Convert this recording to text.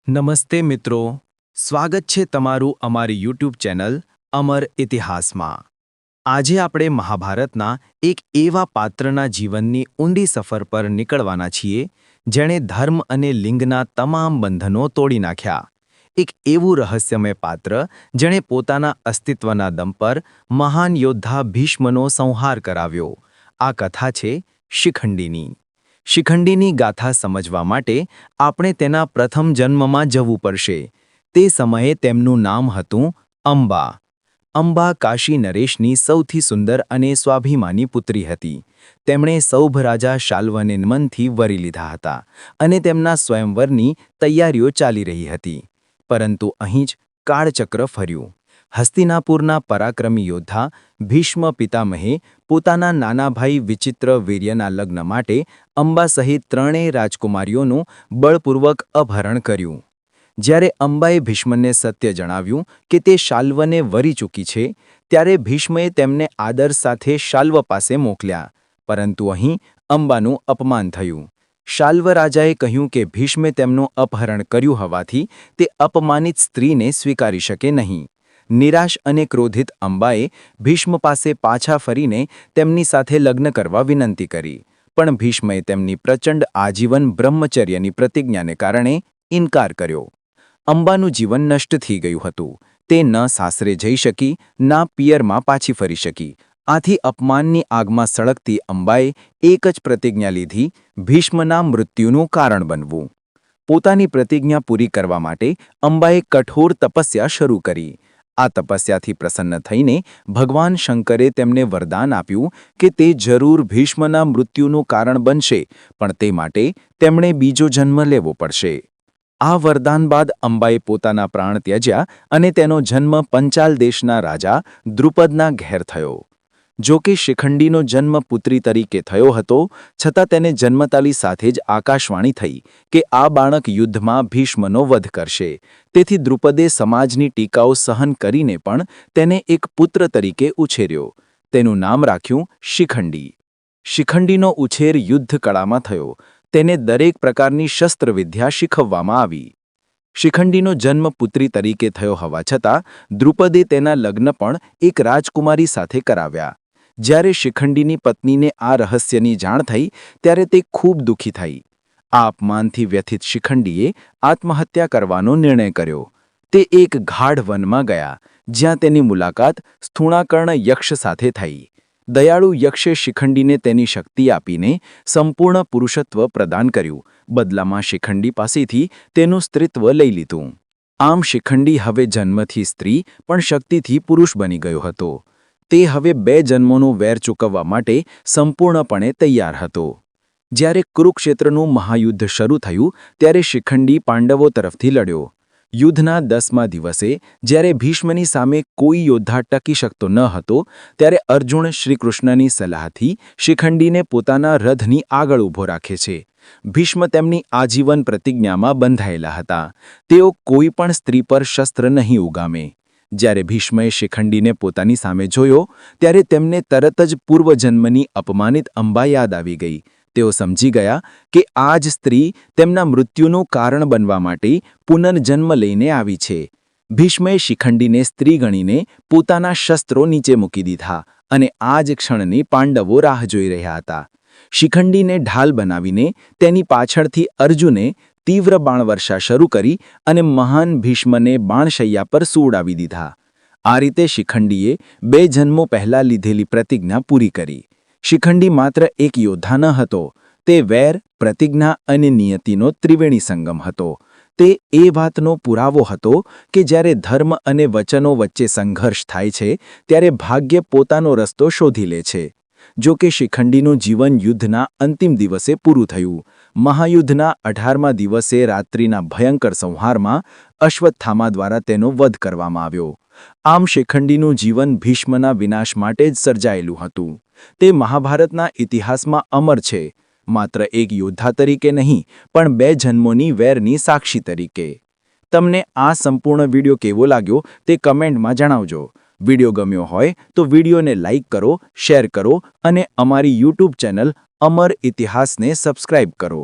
નમસ્તે મિત્રો, સ્વાગત છે તમારું અમારી યુટ્યુબ ચેનલ અમર ઇતિહાસમાં। આજે આપણે મહાભારતના એક એવા પાત્રના જીવનની ઊંડી સફર પર નીકળવાના છીએ જેણે ધર્મ અને લિંગના તમામ બંધનો તોડી નાખ્યા। એક એવું રહસ્યમય પાત્ર જેણે પોતાના અસ્તિત્વના દમ પર મહાન યોદ્ધા ભીષ્મનો સંહાર કરાવ્યો। આ કથા છે શિખંડીની। શિખંડીની ગાથા સમજવા માટે આપણે તેના પ્રથમ જન્મમાં જવું પડશે। તે સમયે તેમનું નામ હતું અંબા। અંબા કાશી નરેશની સૌથી સુંદર અને સ્વાભિમાની પુત્રી હતી। તેમણે સૌભ રાજા શાલ્વને મનથી વરી લીધા હતા અને તેમના સ્વયંવરની તૈયારીઓ ચાલી રહી હતી। પરંતુ અહીં જ કાળચક્ર ફર્યું। હસ્તિનાપુરના પરાક્રમી યોદ્ધા ભીષ્મ પિતામહે પોતાના નાના ભાઈ વિચિત્ર વીર્યના લગ્ન માટે અંબા સહિત ત્રણેય રાજકુમારીઓનું બળપૂર્વક અપહરણ કર્યું। જ્યારે અંબાએ ભીષ્મને સત્ય જણાવ્યું કે તે શાલ્વને વરી ચૂકી છે, ત્યારે ભીષ્મએ તેમને આદર સાથે શાલ્વ પાસે મોકલ્યા। પરંતુ અહીં અંબાનું અપમાન થયું। શાલ્વ રાજાએ કહ્યું કે ભીષ્મે તેમનું અપહરણ કર્યું હોવાથી તે અપમાનિત સ્ત્રીને સ્વીકારી શકે નહીં। નિરાશ અને ક્રોધિત અંબાએ ભીષ્મ પાસે પાછા ફરીને તેમની સાથે લગ્ન કરવા વિનંતી કરી, પણ ભીષ્મએ તેમની પ્રચંડ આજીવન બ્રહ્મચર્યની પ્રતિજ્ઞાને કારણે ઇનકાર કર્યો। અંબાનું જીવન નષ્ટ થઈ ગયું હતું। તે ન સાસરે જઈ શકી, ના પિયરમાં પાછી ફરી શકી। આથી અપમાનની આગમાં સળગતી અંબાએ એક જ પ્રતિજ્ઞા લીધી, ભીષ્મના મૃત્યુનું કારણ બનવું। પોતાની પ્રતિજ્ઞા પૂરી કરવા માટે અંબાએ કઠોર તપસ્યા શરૂ કરી। આ તપસ્યાથી પ્રસન્ન થઈને ભગવાન શંકરે તેમને વરદાન આપ્યું કે તે જરૂર ભીષ્મના મૃત્યુનું કારણ બનશે, પણ તે માટે તેમણે બીજો જન્મ લેવો પડશે। આ વરદાન બાદ અંબાએ પોતાના પ્રાણ ત્યજ્યા અને તેનો જન્મ પંચાલ દેશના રાજા દ્રુપદના ઘેર થયો। જો કે શિખંડીનો જન્મ પુત્રી તરીકે થયો હતો, છતાં તેને જન્મતાલી સાથે જ આકાશવાણી થઈ કે આ બાળક યુદ્ધમાં ભીષ્મનો વધ કરશે। તેથી દ્રુપદે સમાજની ટીકાઓ સહન કરીને પણ તેને એક પુત્ર તરીકે ઉછેર્યો। તેનું નામ રાખ્યું શિખંડી। શિખંડીનો ઉછેર યુદ્ધ કળામાં થયો। તેને દરેક પ્રકારની શસ્ત્રવિદ્યા શીખવવામાં આવી। શિખંડીનો જન્મ પુત્રી તરીકે થયો હોવા છતાં દ્રુપદે તેના લગ્ન પણ એક રાજકુમારી સાથે કરાવ્યા। જ્યારે શિખંડીની પત્નીને આ રહસ્યની જાણ થઈ ત્યારે તે ખૂબ દુઃખી થઈ। આ અપમાનથી વ્યથિત શિખંડીએ આત્મહત્યા કરવાનો નિર્ણય કર્યો। તે એક ગાઢ વનમાં ગયા, જ્યાં તેની મુલાકાત સ્થૂણાકર્ણ યક્ષ સાથે થઈ। દયાળુ યક્ષે શિખંડીને તેની શક્તિ આપીને સંપૂર્ણ પુરુષત્વ પ્રદાન કર્યું। બદલામાં શિખંડી પાસેથી તેનું સ્ત્રીત્વ લઈ લીધું। આમ શિખંડી હવે જન્મથી સ્ત્રી પણ શક્તિથી પુરુષ બની ગયો હતો। તે હવે 2 જન્મોનું વેર ચૂકવવા માટે સંપૂર્ણપણે તૈયાર હતો। જ્યારે કુરુક્ષેત્રનું મહાયુદ્ધ શરૂ થયું ત્યારે શિખંડી પાંડવો તરફથી લડ્યો। યુદ્ધના 10મા દિવસે જ્યારે ભીષ્મની સામે કોઈ યોદ્ધા ટકી શકતો ન હતો, ત્યારે અર્જુન શ્રીકૃષ્ણની સલાહથી શિખંડીને પોતાના રથની આગળ ઊભો રાખે છે। ભીષ્મ તેમની આજીવન પ્રતિજ્ઞામાં બંધાયેલા હતા। તેઓ કોઈ પણ સ્ત્રી પર શસ્ત્ર નહીં ઉગામે। જ્યારે ભીષ્મએ શિખંડીને પોતાની સામે જોયો ત્યારે તેમને તરત જ પૂર્વજન્મની અપમાનિત અંબા યાદ આવી ગઈ। તેઓ સમજી ગયા કે આ જ સ્ત્રી તેમના મૃત્યુનું કારણ બનવા માટે પુનર્જન્મ લઈને આવી છે। ભીષ્મએ શિખંડીને સ્ત્રી ગણીને પોતાના શસ્ત્રો નીચે મૂકી દીધા અને આ જ ક્ષણની પાંડવો રાહ જોઈ રહ્યા હતા। શિખંડીને ઢાલ બનાવીને તેની પાછળથી અર્જુને તીવ્ર બાણવર્ષા શરૂ કરી અને મહાન ભીષ્મને બાણશૈયા પર સુવડાવી દીધા। આ રીતે શિખંડીએ 2 જન્મો પહેલા લીધેલી પ્રતિજ્ઞા પૂરી કરી। શિખંડી માત્ર એક યોદ્ધા ન હતો, તે વેર, પ્રતિજ્ઞા અને નિયતિનો ત્રિવેણી સંગમ હતો। તે એ વાતનો પુરાવો હતો કે જ્યારે ધર્મ અને વચનો વચ્ચે સંઘર્ષ થાય છે ત્યારે ભાગ્ય પોતાનો રસ્તો શોધી લે છે। જો કે શિખંડીનું જીવન યુદ્ધના અંતિમ દિવસે પૂરું થયું। મહાયુદ્ધના 18મા દિવસે રાત્રિના ભયંકર સંહારમાં અશ્વત્થામા દ્વારા તેનો વધ કરવામાં આવ્યો। આમ શિખંડીનું જીવન ભીષ્મના વિનાશ માટે જ સર્જાયેલું હતું। તે મહાભારતના ઇતિહાસમાં અમર છે, માત્ર એક યોદ્ધા તરીકે નહીં, પણ 2 જન્મોની વેરની સાક્ષી તરીકે। તમને આ સંપૂર્ણ વિડિયો કેવો લાગ્યો તે કમેન્ટમાં જણાવજો। વિડિયો ગમ્યો હોય તો વિડિયોને લાઇક કરો, શેર કરો અને અમારી યુટ્યુબ ચેનલ અમર ઇતિહાસને સબસ્ક્રાઇબ કરો।